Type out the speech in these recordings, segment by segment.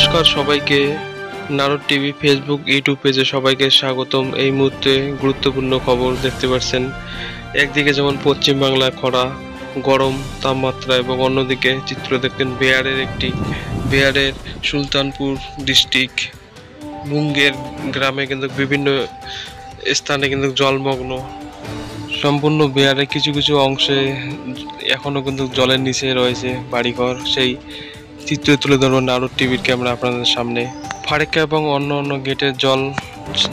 নমস্কার সবাইকে। Narad TV Facebook YouTube পেজে সবাইকে স্বাগতম। এই মুহূর্তে গুরুত্বপূর্ণ খবর দেখতে পাচ্ছেন। একদিকে যেমন পশ্চিম বাংলায় খরা, গরম তাপমাত্রা এবং অন্যদিকে চিত্র দেখতেন বিহারের সুলতানপুর ডিস্ট্রিক্ট মুঙ্গের গ্রামে কিন্তু বিভিন্ন স্থানে কিন্তু জলমগ্ন। সম্পূর্ণ বিহারের কিছু কিছু অংশে এখনো কিন্তু জলের নিচে রয়েছে বাড়িঘর। সেই চিত্র তুলে ধরবো নারদ টিভির ক্যামেরা আপনাদের সামনে। ফারাক্কা এবং অন্য গেটের জল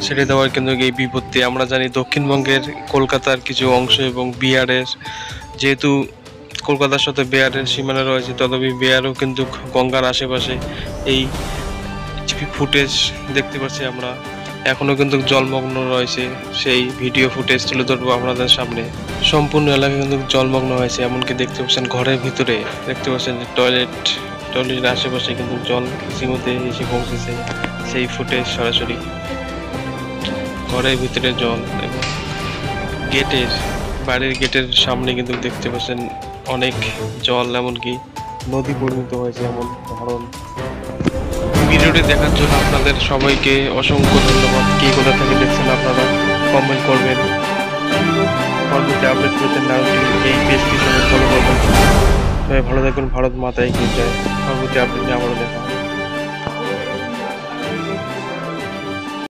ছেড়ে দেওয়ার কিন্তু এই বিপত্তি। আমরা জানি দক্ষিণবঙ্গের কলকাতার কিছু অংশ এবং বিহারের, যেহেতু কলকাতার সাথে বিহারের সীমানা রয়েছে, তথাপি বিহারও কিন্তু গঙ্গার আশেপাশে। এই ফুটেজ দেখতে পাচ্ছি আমরা, এখনো কিন্তু জলমগ্ন রয়েছে। সেই ভিডিও ফুটেজ তুলে ধরবো আপনাদের সামনে। সম্পূর্ণ এলাকা কিন্তু জলমগ্ন হয়েছে, এমনকি দেখতে পাচ্ছেন ঘরের ভিতরে দেখতে পাচ্ছেন যে টয়লেটের আশেপাশে কিন্তু জল ইতিমধ্যে এসে পৌঁছেছে। সেই ফুটেজ সরাসরি ঘরের ভিতরে জল এবং বাড়ির গেটের সামনে কিন্তু দেখতে পাচ্ছেন অনেক জল, এমনকি নদী পরিণত হয়েছে এমন ধরন। ভিডিওটি দেখার জন্য আপনাদের সবাইকে অসংখ্য ধন্যবাদ। কে কোথা থেকে দেখছেন আপনারা কমেন্ট করবেন। পরবর্তী আপডেট পেতে নারদ টিভি এই পেজটি সবাই ফলো করবেন। সবাই ভালো থাকবেন। ভারত মাতাই কি জয়। পরবর্তী আপডেট নিয়ে আবারও দেখা হবে।